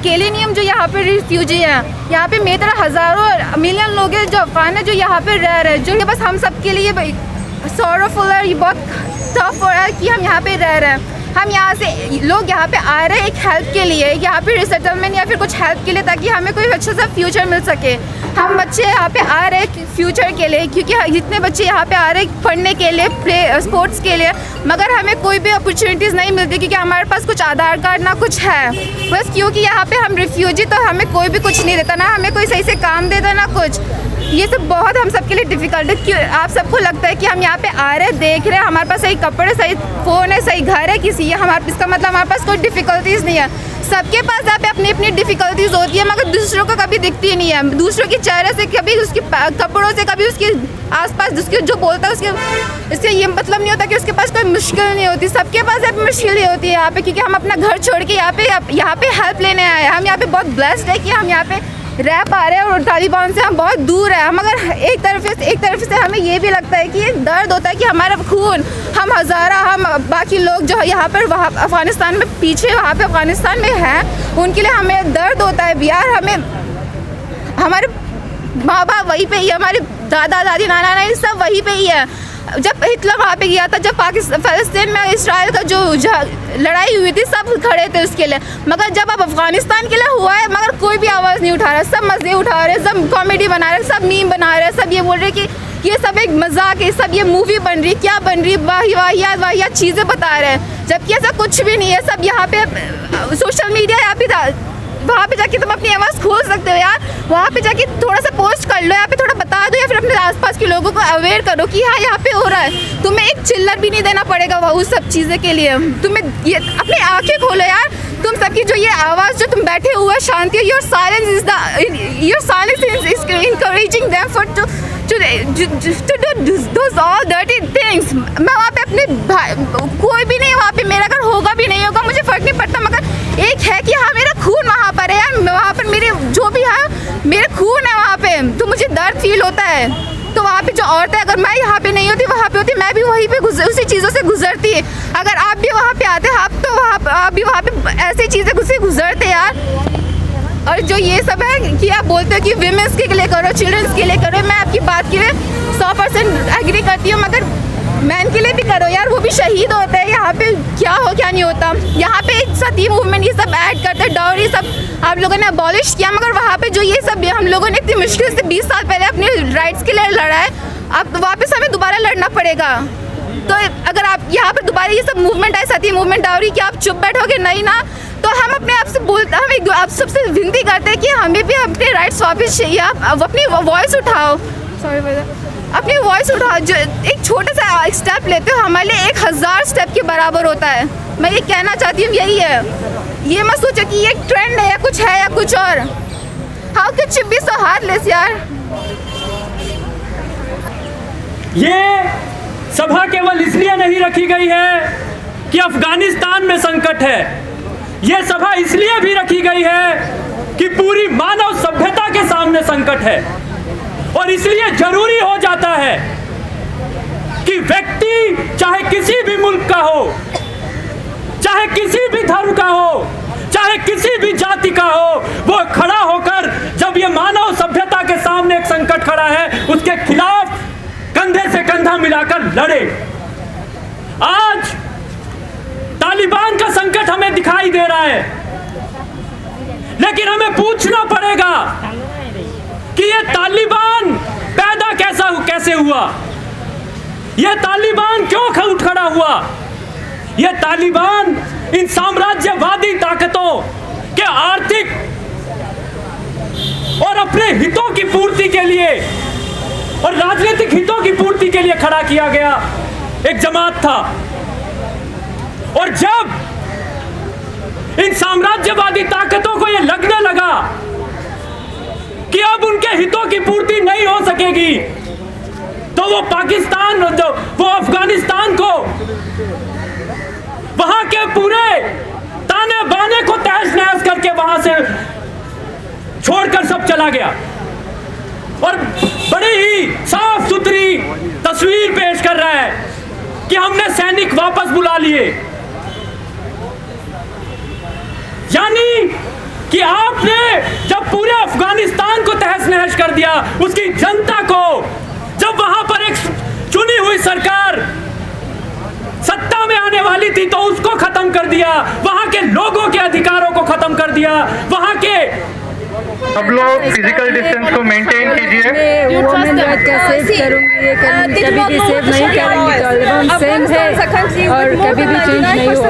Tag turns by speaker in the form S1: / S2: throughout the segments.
S1: अकेले नहीं हम जो यहाँ पे रिफ्यूजी हैं। यहाँ पे मेरी तरह हज़ारों मिलियन लोग हैं जो अफगान हैं जो यहाँ पे रह रहे हैं, जो ये बस हम सब के लिए सॉरोफुल है, ये बहुत टफ हो रहा है कि हम यहाँ पे रह रहे हैं। हम यहाँ से लोग यहाँ पे आ रहे हैं एक हेल्प के लिए, यहाँ पे रिसेटलमेंट या फिर कुछ हेल्प के लिए, ताकि हमें कोई अच्छा सा फ्यूचर मिल सके। हम बच्चे यहाँ पे आ रहे हैं फ्यूचर के लिए, क्योंकि जितने बच्चे यहाँ पे आ रहे हैं पढ़ने के लिए, स्पोर्ट्स के लिए, मगर हमें कोई भी अपॉर्चुनिटीज़ नहीं मिलती क्योंकि हमारे पास कुछ आधार कार्ड ना कुछ है। बस क्योंकि यहाँ पे हम रिफ्यूजी, तो हमें कोई भी कुछ नहीं देता, ना हमें कोई सही से काम देता ना कुछ। ये सब बहुत हम सब के लिए डिफ़िकल्ट है। क्यों आप सबको लगता है कि हम यहाँ पे आ रहे हैं, देख रहे हैं, हमारे पास सही कपड़े, सही फ़ोन है, सही घर है किसी है, हमारे इसका मतलब हमारे पास कोई डिफ़िकल्टीज़ नहीं है। सबके पास यहाँ पे अपनी अपनी डिफ़िकल्टीज़ होती है, मगर दूसरों को कभी दिखती नहीं है। दूसरों के चेहरे से, कभी उसके कपड़ों से, कभी उसके आसपास उसके जो बोलता है इससे ये मतलब नहीं होता कि उसके पास कोई मुश्किल नहीं होती। सबके पास यहाँ पे मुश्किल ही होती है यहाँ पे, क्योंकि हम अपना घर छोड़ के यहाँ पे हेल्प लेने आए हैं। हम यहाँ पे बहुत ब्लेस्ड है कि हम यहाँ पे रह पा रहे हैं और तालिबान से हम बहुत दूर है। मगर एक तरफ से हमें ये भी लगता है कि एक दर्द होता है कि हमारा खून, हम हज़ारा, हम बाकी लोग जो यहाँ पर वहाँ अफ़गानिस्तान में पीछे वहाँ पे अफ़गानिस्तान में हैं, उनके लिए हमें दर्द होता है यार। हमें हमारे माँ बाप वहीं पे ही है, हमारे दादा दादी नाना नानी सब वहीं पे ही है। जब हिटलर वहाँ पे गया था, जब फ़लस्तीन में इसराइल का जो लड़ाई हुई थी, सब खड़े थे उसके लिए। मगर जब अब अफ़गानिस्तान के लिए हुआ है, मगर कोई भी आवाज़ नहीं उठा रहा। सब मज़े उठा रहे हैं, सब कॉमेडी बना रहे हैं, सब मीम बना रहे हैं, सब ये बोल रहे हैं कि ये सब एक मजाक है, सब ये मूवी बन रही, क्या बन रही, वाहियात चीज़ें बता रहे हैं, जबकि ऐसा कुछ भी नहीं है। सब यहाँ पे सोशल मीडिया यहाँ पे था, वहाँ पे जाके तुम अपनी आवाज़ खोल सकते हो यार। वहाँ पे जाके थोड़ा सा पोस्ट कर लो, यहाँ पे थोड़ा बता दो, या फिर अपने आसपास के लोगों को अवेयर करो कि हाँ यहाँ पे हो रहा है। तुम्हें एक चिल्लर भी नहीं देना पड़ेगा उस सब चीज़ें के लिए। तुम्हें ये अपनी आंखें खोलो यार। तुम सबकी जो ये आवाज़ जो तुम बैठे हुए शांति, your silence is encouraging them to do those all dirty things। मैं वहाँ पे अपने कोई भी नहीं वहाँ पे, मेरा अगर होगा भी नहीं होगा मुझे फ़र्क नहीं पड़ता, मगर एक है कि हाँ मेरा खून वहाँ पर है यार। वहाँ पर मेरे जो भी है मेरे खून है वहाँ पे, तो मुझे दर्द फील होता है। तो वहाँ पे जो औरतें, अगर मैं यहाँ पे नहीं होती वहाँ पे होती, मैं भी वहीं पे उसी चीज़ों से गुजरती। अगर आप भी वहाँ पे आते आप तो आप भी वहाँ पे ऐसी चीज़ें गुजरते यार। और जो ये सब है कि आप बोलते हो कि विमेंस के लिए करो, चिल्ड्रंस के लिए करो, मैं आपकी बात के लिए 100% एग्री करती हूँ, मगर मैन के लिए भी करो यार। वो भी शहीद होते हैं यहाँ पे, क्या हो क्या नहीं होता। यहाँ पे एक सती मूवमेंट ये सब ऐड करते हैं, डाउरी सब आप लोगों ने अबॉलिश किया, मगर वहाँ पे जो ये सब हम लोगों ने इतनी मुश्किल से 20 साल पहले अपने राइट्स के लिए लड़ा है, अब वापस हमें दोबारा लड़ना पड़ेगा। तो अगर आप यहाँ पर दोबारा ये सब मूवमेंट आए, सती मूवमेंट, डाउरी, कि आप चुप बैठोगे नहीं ना, तो हम अपने आप से बोलते, हम आप सबसे विनती करते हैं कि हमें भी अपने राइट्स वापस चाहिए। आप अपनी वॉइस उठाओ, अपनी वॉइस उठाओ। जो एक छोटा सा स्टेप लेते हो हमारे लिए 1000 स्टेप के बराबर होता है। मैं ये कहना चाहती हूँ, यही है। ये मत सोचो कि ये ट्रेंड है या कुछ है या कुछ और। How could you be so heartless यार।
S2: ये सभा केवल इसलिए नहीं रखी गई है कि अफगानिस्तान में संकट है, ये सभा इसलिए भी रखी गई है कि पूरी मानव सभ्यता के सामने संकट है। और इसलिए जरूरी हो जाता है कि व्यक्ति चाहे किसी भी मुल्क का हो, चाहे किसी भी धर्म का हो, चाहे किसी भी जाति का हो, वो खड़ा होकर जब ये मानव सभ्यता के सामने एक संकट खड़ा है, उसके खिलाफ कंधे से कंधा मिलाकर लड़े। आज तालिबान का संकट हमें दिखाई दे रहा है, लेकिन हमें पूछना पड़ेगा कि ये तालिबान पैदा कैसे हुआ, ये तालिबान क्यों उठ खड़ा हुआ। ये तालिबान इन साम्राज्यवादी ताकतों के आर्थिक और अपने हितों की पूर्ति के लिए और राजनीतिक हितों की पूर्ति के लिए खड़ा किया गया एक जमात था। और जब इन साम्राज्यवादी ताकतों को यह लगने लगा कि अब उनके हितों की पूर्ति नहीं हो सकेगी, तो वो पाकिस्तान, वो अफगानिस्तान को, वहां के पूरे ताने बाने को तहस नहस करके वहां से छोड़कर सब चला गया। और बड़ी ही साफ सुथरी तस्वीर पेश कर रहा है कि हमने सैनिक वापस बुला लिए, यानी कि आपने जब पूरे अफगानिस्तान को तहस नहस कर दिया, उसकी जनता को, जब वहां पर एक चुनी हुई सरकार सत्ता में आने वाली थी तो उसको खत्म कर दिया, वहां के लोगों के अधिकारों को खत्म कर दिया, वहां के
S3: सब लोग फिजिकल डिस्टेंस को मेंटेन कीजिए।
S4: वुमेन राइट का सेव करूंगी, ये कभी भी सेव नहीं करेंगे। तालिबान सेम है और कभी भी चेंज नहीं होगा।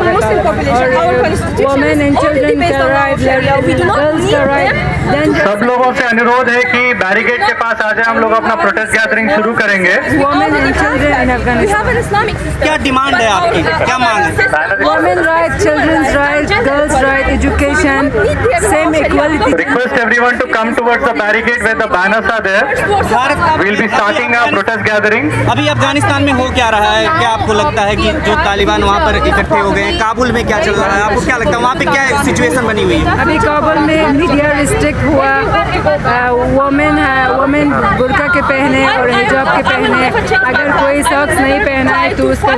S4: और वुमेन एंड चिल्ड्रन का राइट, गर्ल्स का राइट।
S3: सब लोगों से अनुरोध है कि बैरिकेड के पास आ जाए, हम लोग अपना प्रोटेस्ट गैदरिंग शुरू करेंगे।
S4: Women and children in Afghanistan.
S5: क्या डिमांड है आपकी, क्या मांग है?
S4: Women right, children's right, girls right, education, same equality.
S3: Request everyone to come towards the barricade where the banners are there. We'll be starting our protest gathering.
S5: अभी अफगानिस्तान में हो क्या रहा है? क्या आपको लगता है कि जो तालिबान वहाँ पर इकट्ठे हो गए हैं? काबुल में क्या चल रहा है? आपको क्या लगता है वहाँ पे क्या सिचुएशन बनी हुई है?
S4: अभी काबुल में मीडिया रिस्ट्रिक्ट हुआ। वुमेन बुर्का के पहने और हिजाब के पहने, अगर कोई शख्स नहीं पहना है तो उसका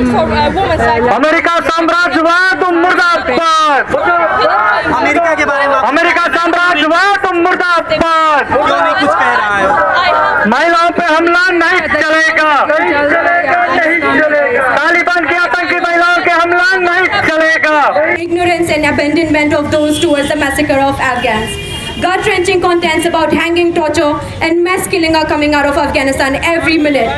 S3: अमेरिका साम्राज्यवाद मुर्दाबाद।
S5: अमेरिका के बारे में
S3: अमेरिका साम्राज्यवाद मुर्दाबाद।
S5: क्यों नहीं कुछ कह रहा है?
S3: महिलाओं पे हमला नहीं चलेगा। तालिबान की आतंकी महिलाओं के हमला नहीं चलेगा।
S6: Ignorance and abandonment of those towards the massacre of Afghans. Gut-wrenching contents about hanging, torture, and mass killing are coming out of Afghanistan every minute.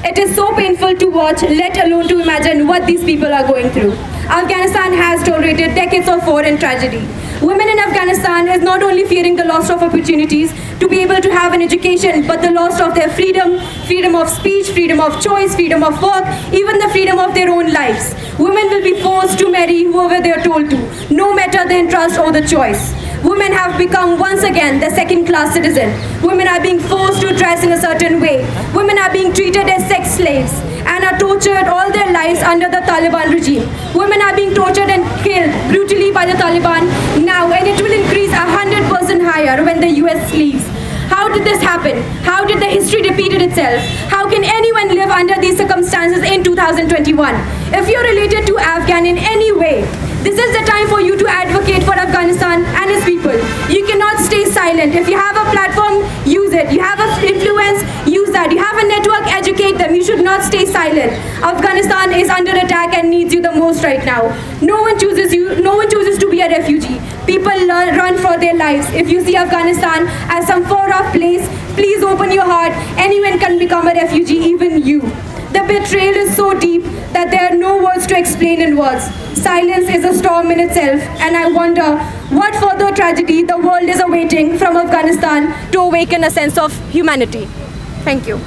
S6: It is so painful to watch, let alone to imagine what these people are going through. Afghanistan has tolerated decades of war and tragedy. Women in Afghanistan is not only fearing the loss of opportunities to be able to have an education, but the loss of their freedom, freedom of speech, freedom of choice, freedom of work, even the freedom of their own lives. Women will be forced to marry whoever they are told to, no matter the interest or the choice. Women have become once again the second-class citizen. Women are being forced to dress in a certain way. Women are being treated as sex slaves and are tortured all their lives under the Taliban regime. Women are being tortured and killed brutally by the Taliban now, and it will increase 100% higher when the US leaves. How did this happen? How did the history repeat itself? How can anyone live under these circumstances in 2021? If you're related to Afghan in any way, this is the time for you to advocate for Afghanistan and its people. You cannot stay silent. If you have a platform, use it. You have an influence, use that. You have a network, educate them. You should not stay silent. Afghanistan is under attack and needs you the most right now. No one chooses you. No one chooses to be a refugee. People run for their lives. If you see Afghanistan as some far-off place, please open your heart. Anyone can become a refugee, even you. The betrayal is so deep that there are no words to explain in words. Silence is a storm in itself, and I wonder what further tragedy the world is awaiting from Afghanistan to awaken a sense of humanity. Thank you.